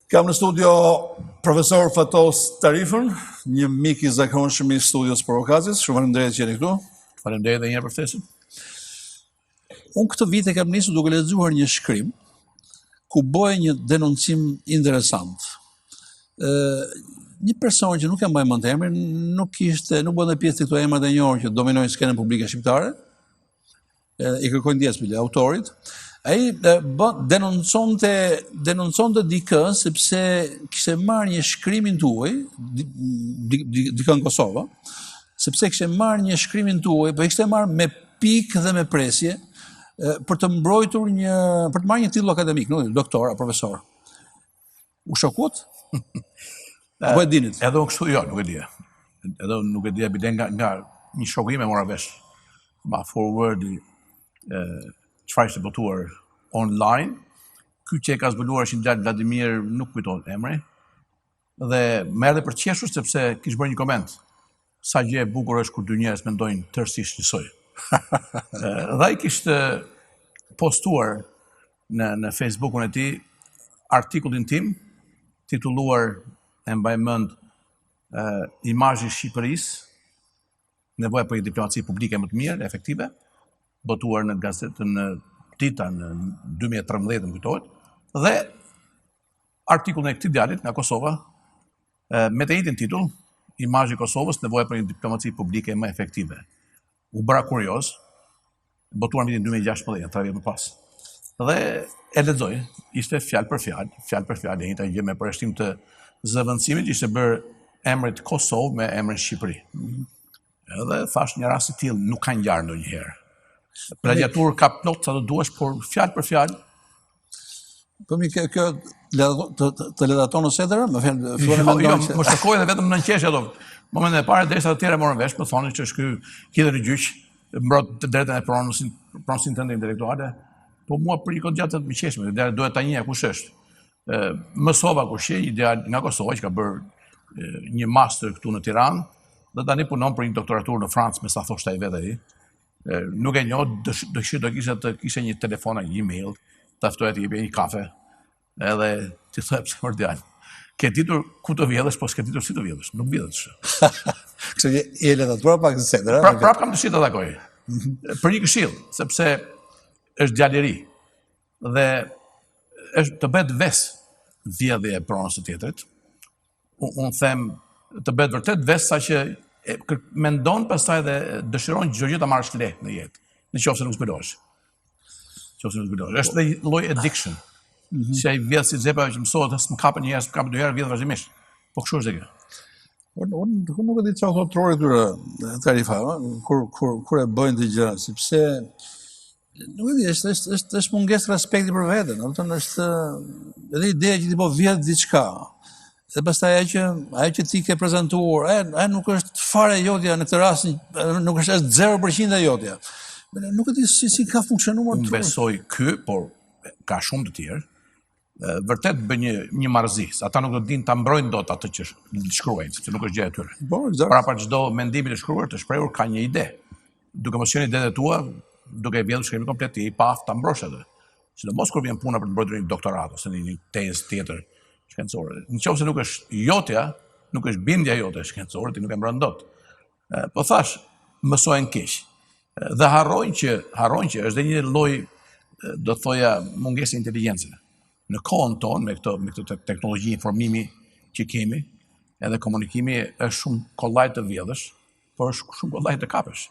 Kam në studio profesor Fatos Tarifën, një mik I zakonshëm I studios Provokacijës. Shumë faleminderit që jeni këtu. Faleminderit edhe një herë për ftesën. Unë këtë vit e kam nisur duke lexuar një shkrim ku bëhej një denoncim interesant. Një person që nuk e mbaj mend emrin, nuk bënte pjesë të këto emrat e njohur që dominojnë skenën publike shqiptare. I kërkoj ndjes për autorit. Ai denonconte dikë sepse kishte marrë një shkrimin tuaj, dikë në Kosovë, sepse kishte marrë një shkrimin tuaj, po e kishte marrë me pikë dhe me presje për të mbrojtur për të marrë një titull akademik, doktor apo profesor. U shokut? Apo e dinit? Edhe unë kështu, jo, nuk e dija. Edhe unë nuk e dija, bile nga një shoku im e mora vesh. Ma forward çfarë ishte botuar online. Ky që e ka zbuluar është një djalë Vladimir, nuk kujtohet emri. Dhe më erdhi për të qeshur sepse kishte bërë një koment. Sa gjë e bukur është kur dy njerëz mendojnë tërësisht njësoj. Dhe ai kishte postuar në Facebookun e tij artikullin tim titulluar, e mbaj mend, imazhi I Shqipërisë, nevoja për një diplomaci publike më të mirë, efektive, botuar në gazetën Dita në 2013, më kujtohet, dhe artikullin e këtij djalit nga Kosova, me të njëjtin titull, imazhi I Kosovës, nevoja për një diplomaci publike më efektive. U bëra kurioz, botuar në vitin 2016, 3 vjet më pas. Dhe e lexoj, ishte fjalë për fjalë, e njëjta gjë me përshtim të zëvendësimit, ishte bërë emrit Kosovë me emrin Shqipëri. Edhe thash një rast I tillë nuk ka ngjarë ndonjëherë. Plagjiaturë ka plot sa do duash, por fjalë për fjalë. Po mi kjo të ledaton ose etera? Jo, më shokoi edhe vetëm në qeshje ato. Momentin e parë derisa të tjerë morën vesh, më thonin që është ky hidhet në gjyq, mbrot të drejtën e pronësin tënde intelektuale. Po mua prikot gjatë të më qeshme, duhet ta njeh kush është. Mësova kush është, ideal nga Kosova që ka bërë një master këtu në Tiranë, dhe tani punon për një doktoraturë në Francë, me sa thoshte ai vetë ai. Nuk e njoh, dëshirë të kishe një telefon, një email, ta ftoja të jepje një kafe, edhe ti thoya pse më djalë. Ke ditur ku të vjedhësh, po s'ke ditur si të vjedhësh, nuk vjedhësh. Kështu që I ledatur pak se etera. Prap kam dëshirë të takoj. Për një këshill, sepse është djalë I ri dhe është të bëhet ves vjedhja e pronës së tjetrit. Unë them të bëhet vërtet ves saqë mendon pastaj dhe dëshiron çdo gjë ta marrësh lehtë në jetë, nëse nuk zbulohesh. Është dhe lloj addiction. Si ai vjedh si zepa që mësohet as më kapën një herë, më kapën dy herë, vjedh vazhdimisht. Po kështu është kjo. Unë nuk e di çfarë thotë trori këtyre Tarifa, kur e bëjnë të gjëra, sepse nuk e di, është mungesë respekti për veten, domethënë është edhe ideja që ti po vjedh diçka. Dhe pastaj ajo që ti ke prezantuar, nuk është fare jotja në këtë rast, nuk është 0% e jotja. Nuk e di si ka funksionuar. Unë besoj ky, por ka shumë të tjerë, vërtet bën një marrëzi. Ata nuk do të dinë ta mbrojnë dot atë që shkruajnë, sepse nuk është gjë e tyre. Pra pa çdo mendim të shkruar, të shprehur ka një ide. Duke mos qenë idetë tua, duke vjedhur shkrimin komplet, I paaftë ta mbrosh atë. Sidomos kur vjen puna për të mbrojtur një doktorat ose një tezë tjetër shkencore. Nëse nuk është jotja, nuk është bindja jote shkencore, ti nuk e mbron dot. Po thash, mësojnë keq. Dhe harrojnë që është dhe një lloj, do të thoja, mungesë inteligjencë. Në kohën tonë, me këtë teknologji informimi që kemi, edhe komunikimi është shumë kollaj të vjedhësh, por është shumë kollaj të kapesh.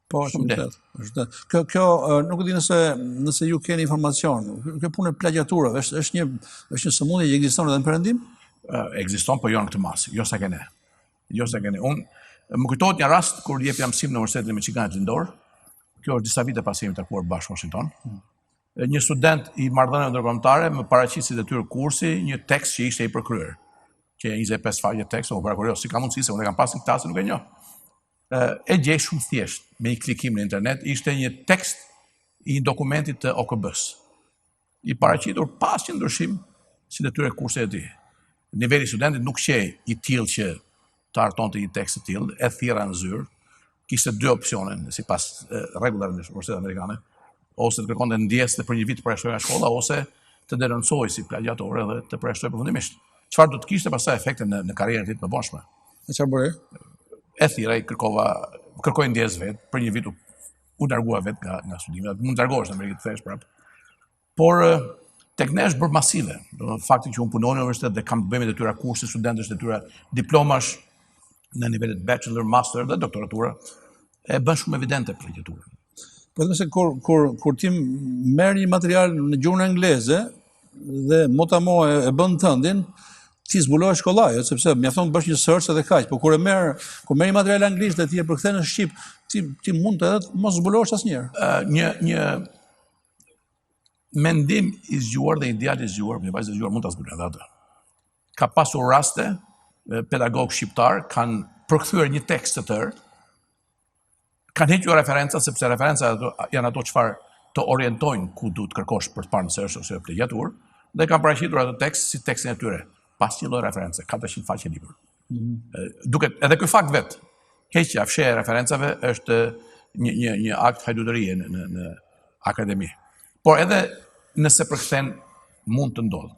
Po, shumë lehtë. Kjo nuk e di nëse ju keni informacion. Kjo punë e plagjiaturave është një sëmundje që ekziston edhe në Perëndim? Ekziston, po jo në këtë masë, jo sa kene. Unë më kujtohet një rast kur jepja mësim në Universitetin e Michiganit lindor. Kjo është disa vite pas jemi takuar bashkë në Washington. Një student I marrëdhënieve ndërkombëtare më paraqiti si detyrë kursi një tekst që ishte I përkryer. Që 25 faqe tekst, u bëra kurioz, si ka mundësi se unë e kam pasur këtë nuk e njoh. E gjej shumë thjesht, me një klikim në internet, ishte një tekst I dokumentit të OKB-s. I paraqitur pas një ndryshim si detyrë kurse e tij. Niveli I studentit nuk qej I tillë që të hartonte një tekst të tillë, e thirra në zyrë, kishte dy opsione sipas rregullave të Universitetit Amerikane, ose të kërkonte ndjesë për një vit para shkolla, ose të denoncojë si plagjiatore dhe të përjashtoj përfundimisht. Çfarë do të kishte pastaj efekte në karrierën e tij të mëbonshme? E çfarë bëri? E thirrej, kërkoi ndjes vet, për një vit u largua vet nga studimet. Mund të largohesh në Amerikë të thesh prap. Por tek ne është bërë masive. Do fakti që unë punoj në universitet dhe kam të bëj me detyra kurse, studentësh detyra diplomash në nivelet bachelor, master dhe doktoratura, e bën shumë evidente plagjiaturën. Po them se kur ti merr një material në gjuhën angleze dhe motamo e bën tëndin, ti zbulohesh kollaj, sepse mjafton të bësh një search edhe kaq, por kur merr një material anglisht dhe ti e përkthen në shqip, ti mund të edhe mos zbulohesh asnjëherë. Një mendim i zgjuar dhe ideal i zgjuar, një vajzë e zgjuar mund ta zbulojë edhe atë. Ka pasur raste pedagogë shqiptar kanë përkthyer një tekst të tërë, kanë hequr referenca sepse referencat janë ato çfarë të orientojnë ku duhet kërkosh për të parë nëse është ose plagjiaturë, dhe kanë paraqitur atë tekst si tekstin e tyre, pas një lloj reference, 400 faqe libër. Duket edhe ky fakt vet, heqja fshehja e referencave është një akt hajduterie në akademi. Por edhe nëse përkthen mund të ndodhë.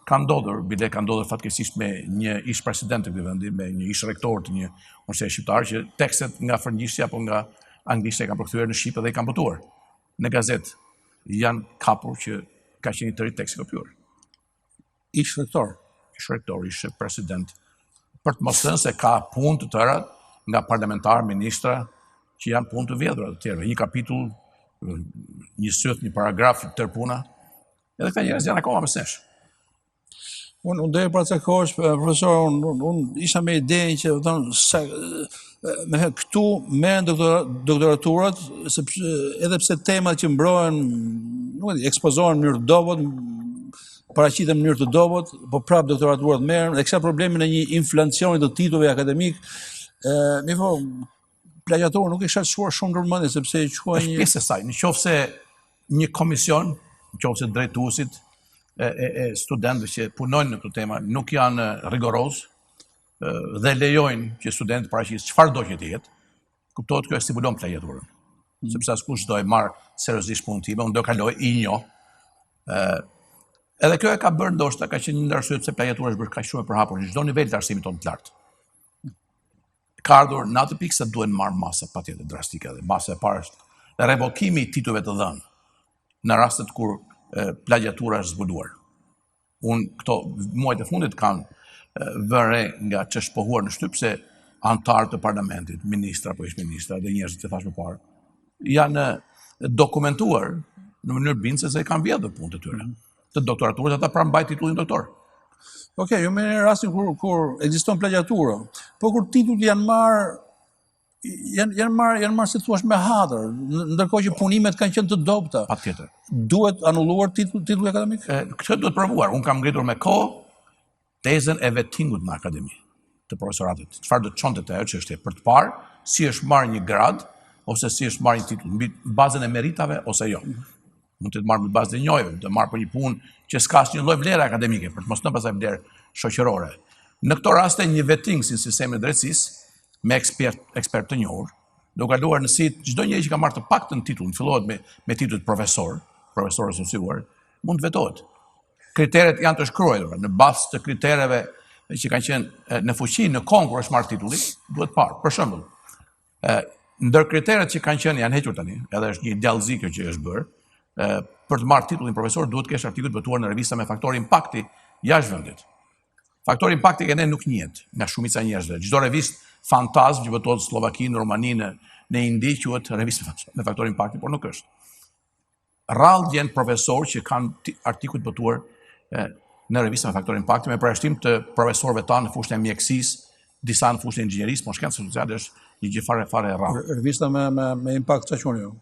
Ka ndodhur, bile ka ndodhur fatkeqësisht me një ish president të këtij vendi, me një ish rektor të një universiteti shqiptar që tekstet nga frëngjishtja apo nga anglishtja kanë përkthyer në shqip dhe i kanë botuar. Në gazetë janë kapur që ka qenë i tëri teksti kopjuar. Ish rektor, ish president. Për të mos thënë se ka punë të tëra nga parlamentar, ministra që janë punë të vjedhura të tjerë, një kapitull, një syth, një paragraf, tërë puna, edhe këta njerëz janë akoma mes nesh. Unë deri para ca kohësh, profesor, unë isha me idenë që këtu merren doktoraturat, edhe pse temat që mbrohen, ekspozohen në mënyrë të dobët, paraqiten në mënyrë të dobët, po prap doktoraturat merren, dhe kisha problemin e një inflacioni të titujve akademik. Plagjiatura nuk e kisha çuar shumë ndërmendje sepse quaj një pjesë e saj. Nëse një komision, nëse drejtuesit e studentëve që punojnë në këtë tema nuk janë rigoroz dhe lejojnë që studentët paraqisë çfarë do që të jetë, kuptohet kjo e stimulon plagjiaturën. Sepse askush do e marr seriozisht punën time, unë do kaloj i njoh. Edhe kjo e ka bërë ndoshta ka qenë një ndër arsyet pse plagjiatura është bërë kaq shumë e përhapur në çdo nivel të arsimit tonë të lartë. Ka ardhur në atë pikë se duhen marrë masa patjetër drastike, dhe masa e parë është revokimi i titujve të dhënë në rastet kur plagjiatura është zbuluar. Unë këto muajt e fundit kanë vënë nga ç'është pohuar në shtyp se antarë të parlamentit, ministra apo ish-ministra dhe njerëzit që thash më parë, janë dokumentuar në mënyrë bindëse se kanë vjedhur punët e tyre. Të doktoraturës ata pra mbajnë titullin doktor. Okej, jo me në rastin kur ekziston plagjiatura, po kur titulli janë marrë si thua me hatër, ndërkohë që punimet kanë qenë të dobta. Patjetër. Duhet anulluar titulli akademik? Këtë duhet provuar. Unë kam ngritur me kohë tezen e Vettingut në akademi të profesoratit. Çfarë do të çonte te ajo çështje për të parë si është marrë një grad ose si është marrë një titull mbi bazën e meritave ose jo. Mund të marrë mbi bazën e njojave, të marrë për një punë që s'ka asnjë lloj vlere akademike, për të mos në pasaj vlerë shoqërore. Në këto raste një vetting si sistemi i drejtësisë me ekspert të njohur, do kaluar në sit çdo njeri që ka marrë të paktën titull, fillohet me titull profesor e sëmsuar, mund të vetohet. Kriteret janë të shkruara, në bazë të kritereve që kanë qenë në fuqi në kohën kur është marrë titulli, duhet parë. Për shembull, ndër kriteret që kanë qenë janë hequr tani, edhe është një djallëzi kjo që është bërë, për të marrë titullin profesor duhet kesh artikull botuar në revista me faktor impakti jashtë vendit. Faktori impakti që ne nuk njihet nga shumica e njerëzve. Çdo revistë fantazm që botohet në Slovaki, në Romani, në Indi quhet revistë me faktor impakti, por nuk është. Rrallë janë profesorë që kanë artikull botuar në revista me faktor impakti me përjashtim të profesorëve tanë në fushën e mjekësisë, disa në fushën e inxhinierisë, por shkencë sociale është një gjë fare e rrallë. Revista me impakt çfarë quhen jo?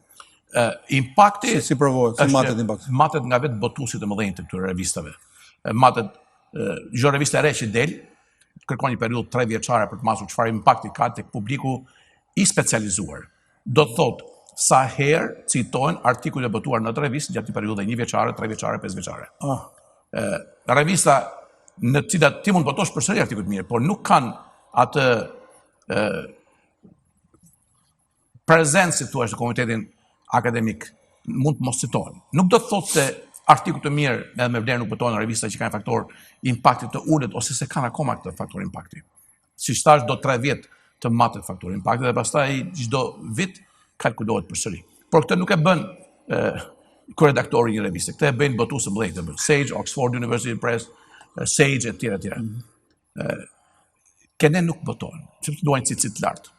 Impakti si provohet, si matet impakt. Matet nga vetë botuesit e mëdhenj të këtyre revistave. Matet çdo revistë e re që del kërkon një periudhë 3 vjeçare për të masur çfarë impakti ka tek publiku i specializuar. Do të thotë sa herë citojnë artikuj e botuar në atë revistë gjatë një periudhe 1 vjeçare, 3 vjeçare, 5 vjeçare. Revista në të cilat ti mund të botosh përsëri artikuj të mirë, por nuk kanë atë prezencë, si thua, në komunitetin akademik, mund të mos citohen. Nuk do të thotë se artikull të mirë edhe me vlerë nuk betohen në revista që kanë faktor impakti të ulët ose se kanë akoma këtë faktor impakti. Si thash do 3 vjet të matet faktori impakti dhe pastaj çdo vit kalkulohet përsëri. Por këtë nuk e bën redaktori një reviste. Këtë e bëjnë botuesë mbledhë, Sage, Oxford University Press, Sage etj etj. Kene nuk botohen, sepse duajnë cilësi të lartë.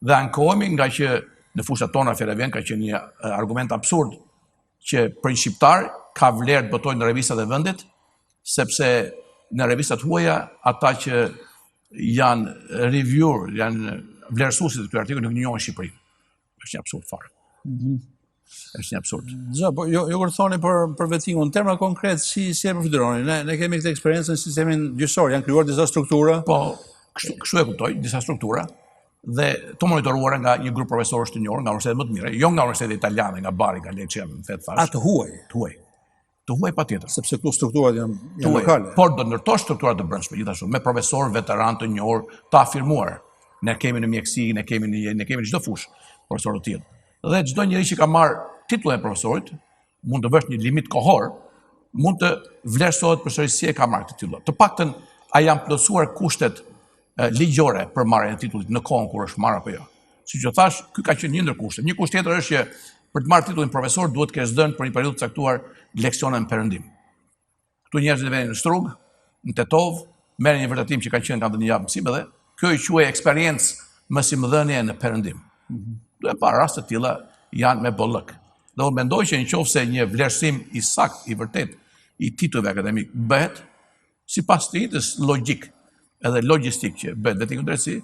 Dhe ankohemi nga që në fushat tona fjalëvjen ka qenë një argument absurd që për një shqiptar ka vlerë të botojnë në revistat e vendit, sepse në revistat huaja ata që janë reviewer, janë vlerësuesit të këtyre artikull nuk njohin Shqipërinë. Është një absurd fare. Është një absurd. Po jo kur thoni për Vettingut, në terma konkret si e përfituaroni? Ne kemi këtë eksperiencë në sistemin gjyqësor, janë krijuar disa struktura. Po, kështu e kuptoj, disa struktura dhe të monitoruara nga një grup profesorësh të njohur nga universitetet më të mira, jo nga universitetet italiane, nga Bari, nga Lecce, në fakt thash. Të huaj. Të huaj patjetër, sepse këtu strukturat janë lokale. Por do ndërtosh strukturat të brendshme gjithashtu me profesorë veteran të njohur, të afirmuar. Ne kemi në mjeksi, ne kemi në çdo fushë profesorë të tillë. Dhe çdo njeri që ka marrë titullin e profesorit, mund të vesh një limit kohor, mund të vlerësohet përsëri si e ka marrë këtë titull. Të paktën a janë plotësuar kushtet ligjore për marrjen e titullit në kohën kur është marrë apo jo. Siç që thash, ky ka qenë një ndër kushtet. Një kusht tjetër është që për të marrë titullin profesor duhet të kesh dhënë për një periudhë të caktuar leksione në perëndim. Ktu njerëzit vënë në Strug, në Tetov, merren një vërtetim që kanë qenë kanë dhënë një javë mësim edhe kjo i quaj eksperiencë mësimdhënie në perëndim. Duhet pa raste të tilla janë me bollëk. Dhe unë mendoj që nëse një vlerësim i saktë, i vërtet i titujve akademik bëhet sipas të hitës logjik edhe logjistik që bëhet Vettingut drejtësi,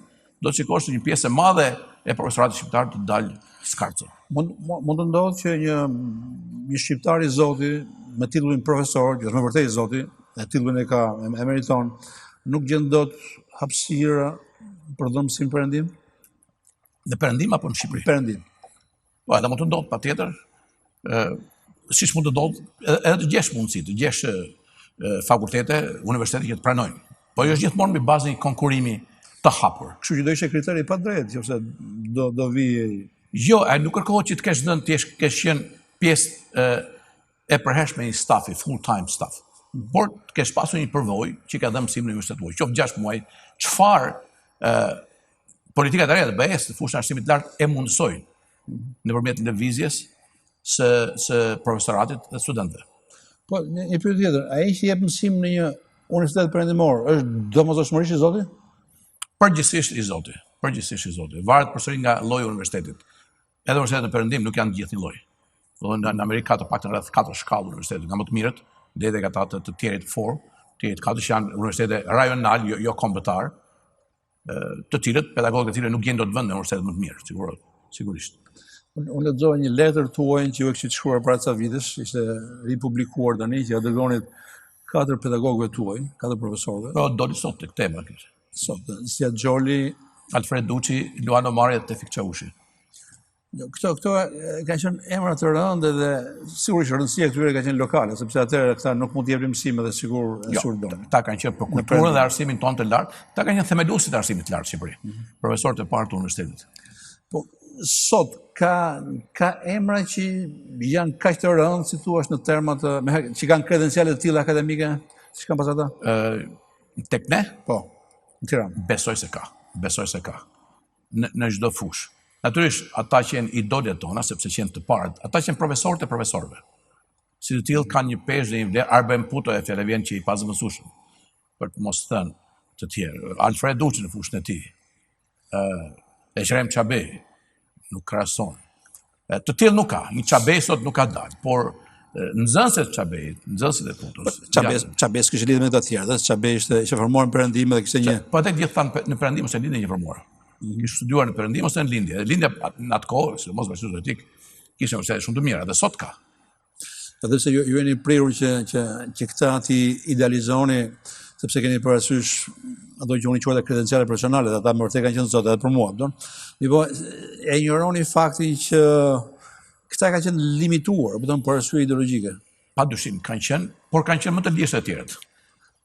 do të shikosh një pjesë e madhe e profesoratit shqiptar të dalë skarcë. Mund të ndodhë që një shqiptar i zoti me titullin profesor, që është me vërtet i zoti, e titullin e ka, e meriton, nuk gjen dot hapësira për dhëmësim perëndim? Në perëndim apo në Shqipëri? Perëndim. Po, edhe mund të ndodhë patjetër. Siç mund të ndodhë edhe të gjesh mundësi, të gjesh fakultete, universitete që të pranojnë. Po jo është gjithmonë mbi bazë një konkurrimi të hapur. Kështu që do ishte kriteri pa drejtë, nëse do vi. Jo, nuk kërkohet që të kesh dhënë të kesh qenë pjesë e përhershme një stafi, full time staff. Por të kesh pasur një përvojë që ka dhënë mësim në universitet tuaj, qoftë 6 muaj, çfarë politika e re të BE-s, të fushën e arsimit të lartë e mundsojnë nëpërmjet lëvizjes së profesoratit dhe studentëve. Po, një pyetje tjetër, ai që jep mësim në një universitet perëndimor, është domosdoshmërisht i zoti? Përgjithsisht i zoti. Varet përsëri nga lloji i universitetit. Edhe universitetet e perëndim nuk janë gjithë një lloj. Në Amerikë ka të paktën rreth 4 shkallë universitete, nga më të mirët, deri tek ata të tjerit form, të katër që janë universitete rajonal, jo kombëtar, të cilët pedagogët e cilët nuk gjen dot vend në universitetet më të mirë, sigurisht. Unë lexova një letër tuaj që ju e kishit shkruar para ca vitesh, ishte ripublikuar tani që ja dërgonit 4 pedagogëve tuaj, 4 profesorëve. Po doli sot tek tema kjo. Sot, si Gjoli, Alfred Duçi, Luano Mari dhe Tefik Çaushi. Këto kanë qenë emra të rëndë dhe sigurisht rëndësia këtyre ka qenë lokale, sepse atëherë këta nuk mund të japin mësim edhe sigur donin. Këta kanë qenë për kulturën dhe arsimin tonë të lartë, këta kanë qenë themeluesit e arsimit të lartë në Shqipëri, profesorët e parë të universitetit. Po sot ka emra që janë kaq të rëndë, si thua, në terma që kanë kredenciale të tilla akademike, si kanë pas ata? Tek ne? Po, në Tiranë. Besoj se ka. Në çdo fushë. Natyrisht, ata që janë idolet tona, sepse që janë të parët, ata që janë profesorët e profesorëve. Si të tillë kanë një peshë dhe një vlerë, Arben Puto e fjalëvjen që i pazëvendësueshëm, për të mos thënë të tjerë. Alfred Duçi në fushën e tij. Eshrem Çabej nuk krahason. Të tillë nuk ka. Një Çabej sot nuk ka dalë, por nxënësit Çabejit, nxënësit e Putos. Çabej kishte lidhje me të tjerë, Çabej ishte formuar në perëndim dhe kishte një. Po atë gjithë thanë në perëndim ose lidhje një formuar. Kishte studiuar në perëndim ose në lindje. Lindja në atë kohë, sidomos bashkëtorë politik, kishte universitete shumë të mira dhe sot ka. Edhe se ju jeni prirur që këta ti idealizoni, sepse keni parasysh ato që unë quajta kredenciale profesionale, ata më vërtet kanë qenë zotë edhe për mua, do. Po e injoroni faktin që këta kanë qenë limituar, për arsye ideologjike. Padyshim kanë qenë, por kanë qenë më të lirë se të tjerët.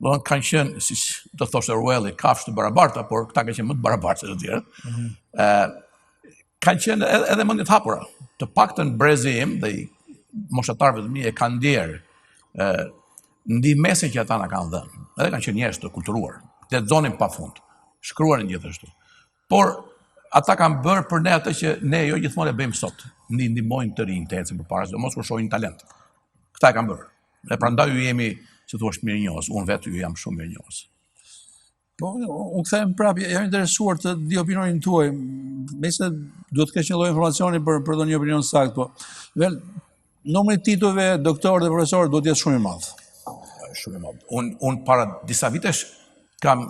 Do të kanë qenë, siç do thoshte Orwelli, kafshë të barabarta, por këta kanë qenë më të barabartë se të tjerët. Kanë qenë edhe mendje të hapura. Të paktën brezi im dhe moshatarëve të mi e kanë ndier ndihmesin që ata na kanë dhënë. Edhe kanë qenë njerëz të kulturuar, të lexonin pafund, shkruanin gjithashtu. Por ata kanë bërë për ne atë që ne jo gjithmonë e bëjmë sot. Ndihmojnë të rinj të ecin përpara, sidomos kur shohin talent. Këta e kanë bërë. Dhe prandaj ju jemi, si thua, mirënjohës. Unë vetë ju jam shumë mirënjohës. Po, unë kthehem prapë, jam interesuar të di opinionin tuaj. Megjithëse duhet të kesh një lloj informacioni për të një opinion sakt, po. Vel, numri i titujve doktor dhe profesor duhet të jetë shumë i madh. Shumë i madh. Unë para disa vitesh kam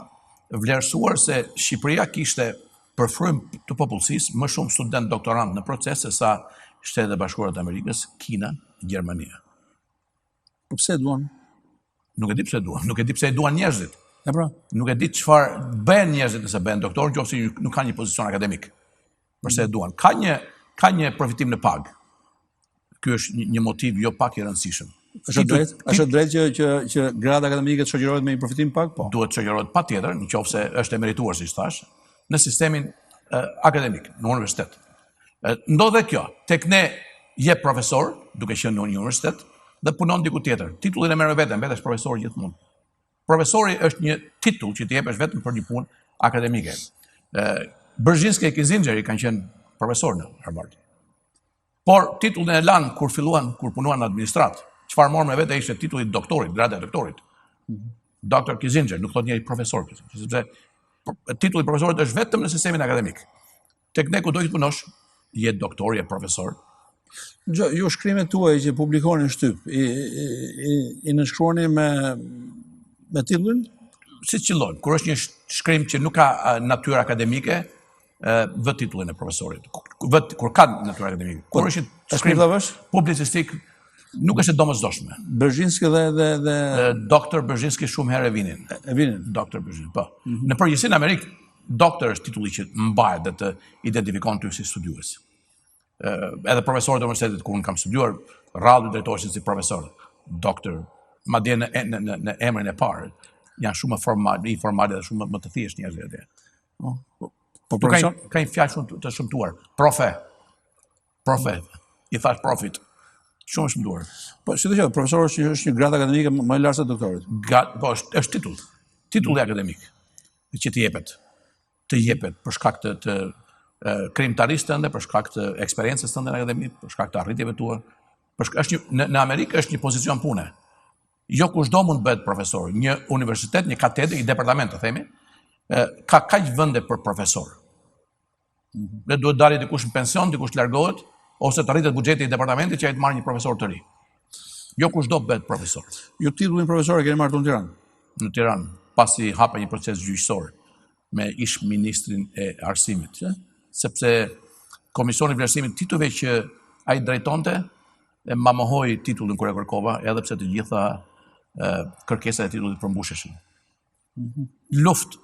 vlerësuar se Shqipëria kishte për frymë të popullsisë më shumë student doktorant në proces se sa Shtetet e Bashkuara të Amerikës, Kina, Gjermania. Po pse duan? Nuk e di pse duan, nuk e di pse e duan njerëzit. E pra, Nuk e di çfarë bën njerëzit nëse bëhen doktor, nëse nuk kanë një pozicion akademik. Përse e duan. Ka një përfitim në pagë. Ky është një motiv jo pak i rëndësishëm. Është drejt që grada akademike të shoqërohet me një përfitim pak? Po. Duhet të shoqërohet patjetër, nëse është e merituar siç thash, në sistemin akademik, në universitet. Ndodhe kjo, tek ne je profesor, duke qenë në një universitet, dhe punon diku tjetër. Titullin e merr me veten, vetesh profesor gjithmonë. Profesori është një titull që t'i jepesh vetëm për një punë akademike. Brzezinski e Kizingeri kanë qenë profesor në Harvard. Por titullin e lanë kur punuan në administrat. Çfarë morën me vete ishte titulli doktorit, grada e doktorit. Dr. Kissinger, nuk thot njëri profesor, sepse titulli profesorit është vetëm në sistemin akademik. Tek ne kudo që punosh, je doktor, je profesor. Ju shkrimet tuaja që publikoni në shtyp, i nënshkruani me titullin? Si qëllon, kur është një shkrim që nuk ka natyrë akademike, vë titullin e profesorit. Kur ka natyrë akademike. Kur është një shkrim publicistik, nuk është e domosdoshme. Brzezinski dhe Doktor Brzezinski shumë herë vinin. Doktor Brzezinski, po. Në përgjithësi në Amerikë, doktor është titulli që mbahet dhe të identifikon ty si studiues. Edhe profesorët e universitetit ku unë kam studiuar, rrallë drejtoheshin si profesor, doktor, madje në emrin e parë, janë shumë informale dhe shumë më të thjeshtë njerëzit atje. Po profesor? Ka një fjalë shumë të shëmtuar, profe, i thash profit, shumë shëmtuar. Po, si të qoftë, profesor është një gradë akademike më e lartë se doktorit. Po, është titulli akademik që të jepet për shkak të krimtarisë tënde, për shkak të eksperiencës tënde në akademi, për shkak të arritjeve tua. Në Amerikë është një pozicion pune. Jo kushdo mund të bëhet profesor. Një universitet, një katedër, një departament, të themi, ka kaq vende për profesor. Dhe duhet dalë dikush në pension, dikush largohet, ose të rritet buxheti i departamentit që ai të marrë një profesor të ri. Jo kushdo bëhet profesor. Ju titullin profesor e keni marrë në Tiranë? Në Tiranë, pasi hapa një proces gjyqësor me ish ministrin e arsimit, sepse komisioni i vlerësimit titujve që ai drejtonte e ma mohoi titullin kur e kërkova, edhe pse të gjitha kërkesat e titullit përmbusheshin. Luftë.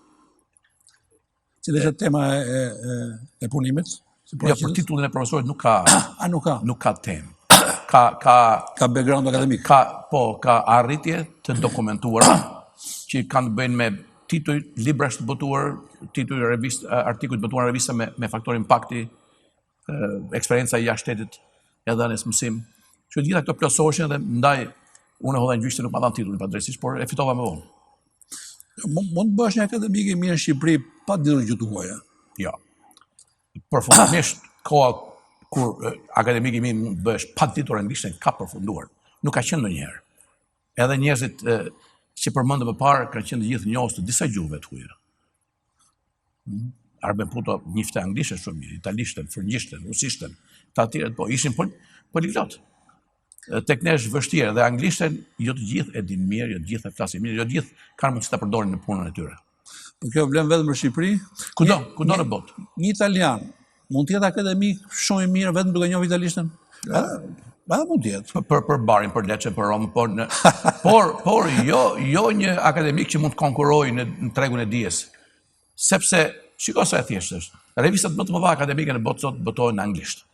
Cila është tema e punimit? Jo, për titullin e profesorit nuk ka. Nuk ka temë. Ka background akademik. Ka arritje të dokumentuara që kanë të bëjnë me tituj librash të botuar, tituj artikuj të botuar në revista me faktor impakti, eksperienca i jashtë shtetit, edhe në mësim. Që gjitha këto plotësoheshin dhe ndaj unë hodha në gjyq se nuk ma dhanë titullin padrejtisht, por e fitova më vonë. Mund të bësh një akademik i mirë në Shqipëri pa ditur gjuhë tuaja? Jo. Përfundimisht koha kur akademik i mirë mund të bësh pa ditur anglishtën ka përfunduar. Nuk ka qenë ndonjëherë. Edhe njerëzit që përmendëm më parë kanë qenë të gjithë njohës të disa gjuhëve të huaja. Arben Puto njifte anglishtën shumë mirë, italishtën, frëngjishtën, rusishtën, të atyret, po ishin poliglot. Tek ne është vështirë dhe anglishtën jo të gjithë e din mirë, jo të gjithë e flasin mirë, jo të gjithë kanë mundësi ta përdorin në punën e tyre. Po kjo vlen vetëm në Shqipëri? Kudo në botë. Një italian mund të jetë akademik shumë i mirë vetëm duke njohur italishtën? Mund të jetë. Për barin, për Lecce, për Romë, por jo një akademik që mund të konkurrojë në tregun e dijes. Sepse, shiko sa e thjeshtë është. Revistat më të mëdha akademike në botë sot botohen në anglisht.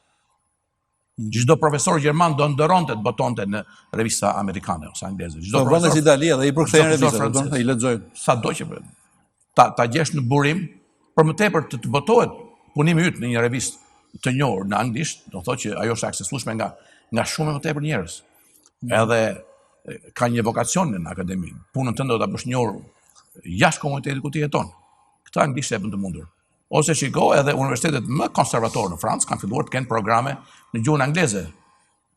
Çdo profesor gjerman do ndëronte të botonte në revista amerikane ose angleze. Çdo profesor si Italia dhe i përkthejnë revistat, i lexojnë. Sado që ta gjesh në burim, për më tepër të botohet punimi yt në një revistë të njohur në anglisht, do thotë që ajo është aksesueshme nga shumë më tepër njerëz. Edhe ka një vokacion në akademi, punën tënde do ta bësh njohur jashtë komunitetit ku ti jeton. Këta anglisht e bën të mundur. Ose shiko edhe universitetet më konservatore në Francë kanë filluar të kenë programe në gjuhën angleze.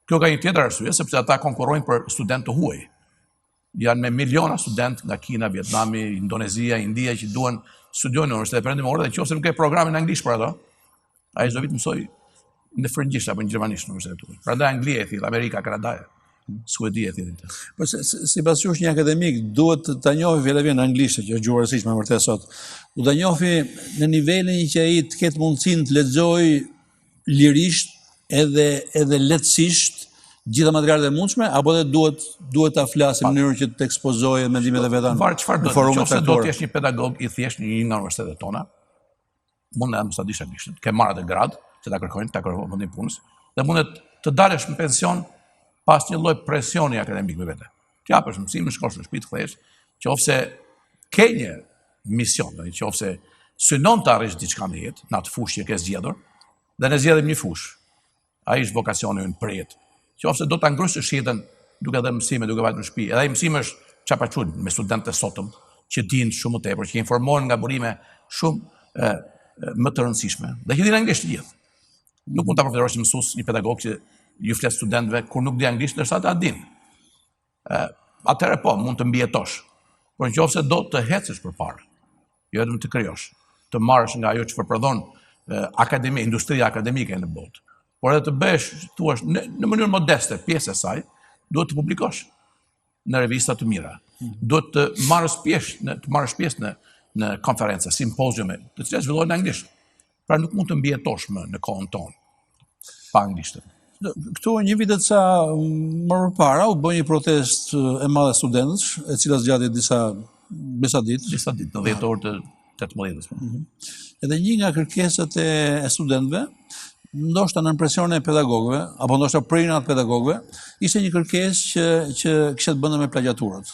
Kjo ka një tjetër arsye, sepse ata konkurrojnë për student të huaj. Janë me miliona student nga Kina, Vietnami, Indonezia, India që duan studiojnë në universitetet perëndimore dhe nëse nuk ke programin anglisht për ato, ai çdo vit mësoj në frëngjisht apo në gjermanisht në universitetin. Prandaj Anglia e thirr, Amerika, Kanada, Suedia e thirr. Po sipas jush një akademik duhet ta njohë fjalën anglisht, që është gjuhë e rëndësishme vërtet sot. Do ta njohë në nivelin që ai të ketë mundësinë të lexojë lirisht edhe lehtësisht gjitha materialet e mundshme, apo edhe duhet ta flasë në mënyrë që të ekspozojë mendimet e veta në forumet caktuara. Nëse do të jesh një pedagog i thjeshtë në një nga universitetet tona, mund të mësosh diçka anglisht, ke marrë atë grad që ta kërkojnë vendin punës, dhe mund të dalësh në pension pas një lloj presioni akademik me vete. Të japësh mësimin, shkosh në shtëpi të kthesh, qofse ke një mision, qofse synon të arrish diçka në jetë, në atë fushë që ke zgjedhur, dhe ne zgjedhim një fushë. Ai është vokacioni ynë për jetë. Qofse do ta ngrysësh jetën duke dhënë mësime, duke vajtur në shtëpi. Edhe ai mësimi është çapaçun me studentët e sotëm që dinë shumë më tepër, që informohen nga burime shumë më të rëndësishme. Dhe që dinë anglisht të gjithë. Nuk mund ta përfitosh mësues një pedagog që ju flet studentëve kur nuk di anglisht, ndërsa ata dinë. Atëherë po, mund të mbijetosh. Por nëse do të hecesh përpara, jo vetëm të krijosh, të marrësh nga ajo çfarë prodhon akademi, industria akademike në botë, por edhe të bësh, thuash, në mënyrë modeste pjesë e saj, duhet të publikosh në revista të mira. Duhet të marrësh pjesë në konferenca, simpoziume, të cilat zhvillohen në anglisht. Pra nuk mund të mbijetosh më në kohën tonë pa anglisht. Këtu një vit e ca më përpara u bë një protestë e madhe studentësh, e cila zgjati disa ditë. Në 10 orë të 18-s. Edhe një nga kërkesat e studentëve, ndoshta në presion e pedagogëve, apo ndoshta prinat pedagogëve, ishte një kërkesë që kishte të bënte me plagjiaturët,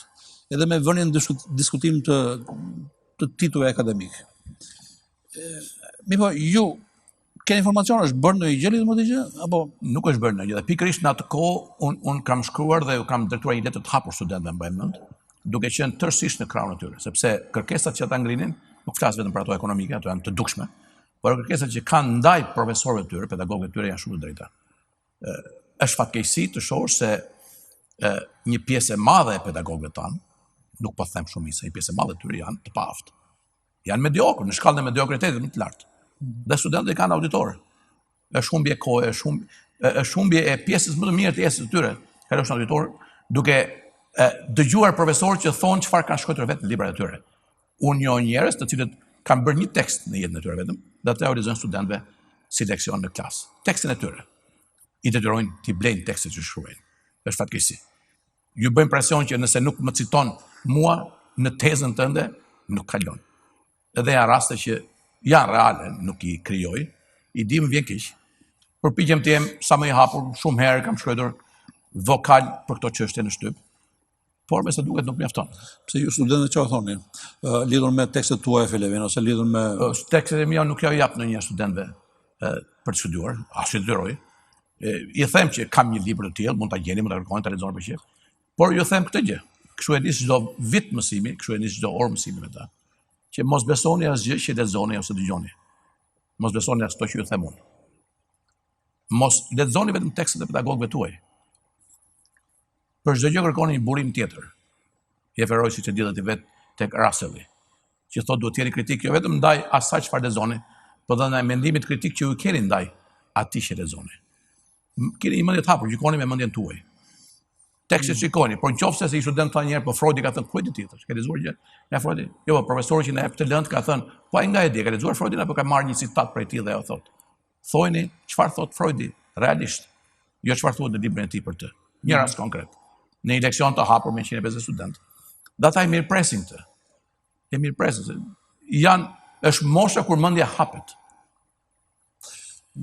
edhe me vënien diskutim të titujve akademik. Mirë, ju keni informacion, është bërë në i gjë lidhur me këtë gjë, apo nuk është bërë në gjë? Dhe pikërisht në atë kohë un kam shkruar dhe kam drejtuar një letër të hapur studentëve, mbaj mend, duke qenë tërësisht në krahun e tyre, sepse kërkesat që ata ngrinin nuk flas vetëm për ato ekonomike, ato janë të dukshme, por kërkesat që kanë ndaj profesorëve të tyre, pedagogëve të tyre janë shumë të drejta. Është fatkeqësi të shohësh se një pjesë e madhe e pedagogëve tanë, nuk po them shumica, një pjesë e madhe të tyre janë të paaftë. Janë mediokër, në shkallën e mediokritetit më të lartë. Dhe studentët kanë auditorë. Është humbje kohe, është humbje e pjesës më të mirë të jetës së tyre. Kalosh në auditor duke dëgjuar profesorë që thonë çfarë kanë shkruar vetë në librat e tyre. Unë njoh njerëz të cilët kanë bërë një tekst në jetën e tyre vetëm, dhe ata udhëzojnë studentëve si leksion në klasë. Tekstin e tyre. I detyrojnë t'i blejnë tekstet që shkruajnë. Është fatkeqësi. Ju bëjmë presion që nëse nuk më citon mua në tezën tënde, nuk kalon. Edhe janë raste që janë reale, nuk i krijoj, i di më vjen keq. Përpiqem të jem sa më i hapur, shumë herë kam shkruar vokal për këto çështje në shtyp, por me sa duket nuk mjafton. Pse ju studentët çfarë thonin? Lidhur me tekstet tuaja filevin ose lidhur me tekstet e mia nuk ja jap në një studentëve për të studiuar, as i detyroj. I them që kam një libër të tillë, mund ta gjeni, mund ta kërkoni, ta lexoni për shkak. Por ju them këtë gjë. Kështu e nis çdo vit mësimi, kështu e nis çdo orë mësimi me ta. Që mos besoni asgjë që lexoni ose dëgjoni. Mos besoni as ato që ju them unë. Mos lexoni vetëm tekstet e pedagogëve tuaj. Për çdo gjë kërkoni një burim tjetër. Jeferoj siç e dihet vet tek Russelli, që thotë duhet të jeni kritik jo vetëm ndaj asaj çfarë lexoni, por edhe ndaj mendimit kritik që ju keni ndaj atij që lexoni. Keni një mendje të hapur, gjykoni me mendjen tuaj. Tekstet shikoni, por nëse se i student tha një herë, po Freudi ka thënë kujt tjetër, ke lexuar gjë? Ja Freudi. Jo, po profesori që na jep të lëndë ka thënë, po ai nga e di, ka lexuar Freudin apo ka marrë një citat prej tij dhe ajo thotë. Thojeni çfarë thot Freudi, realisht. Jo çfarë thuhet në librin e tij për të. Një rast konkret. Në një leksion të hapur me 150 studentë. Dhe ata i mirëpresin këtë. E mirëpresin. Është mosha kur mendja hapet.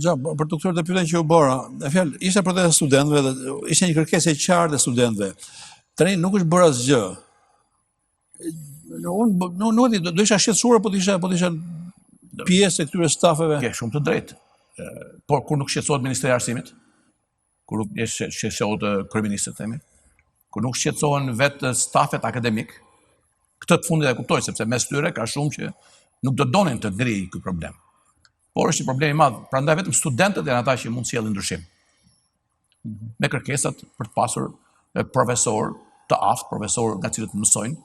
Ja, për të kthyer te pyetja që u bëra, fjalë ishte protesta e studentëve dhe ishte një kërkesë e qartë e studentëve. Tani nuk është bërë asgjë. Unë nuk do isha shqetësuar po të isha pjesë e këtyre stafeve. Ke shumë të drejtë. Por kur nuk shqetësohet Ministri i Arsimit, kur nuk shqetësohet kryeministri themi, kur nuk shqetësohen vetë stafet akademik, këtë të fundit e kuptoj, sepse mes tyre ka shumë që nuk do donin të ngrijë ky problem. Por është një problem i madh, prandaj vetëm studentët janë ata që mund sjellin ndryshim. Me kërkesat për të pasur profesor të aftë, profesor nga cilët mësojnë,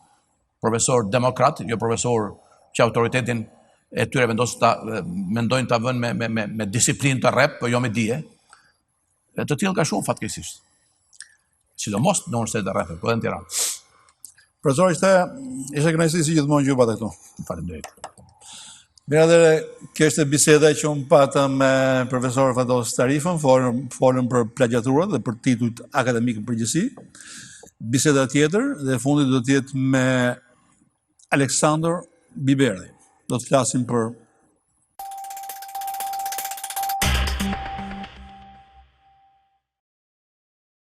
profesor demokrat, jo profesor që autoritetin e tyre mendojnë ta vënë me disiplinë të rrep, po jo me dije. Të tillë ka shumë fatkeqësisht. Sidomos në universitetet e rrethët, po edhe në Tiranë. Profesor, ishte kënaqësi si gjithmonë që ju pata këtu. Faleminderit. Mirë, kjo është biseda që unë pata me profesor Fatos Tarifën, folëm për plagjiaturën dhe për titujt akademik në përgjithësi. Biseda tjetër dhe fundit do të jetë me Aleksandër Biberdi. Do të flasim për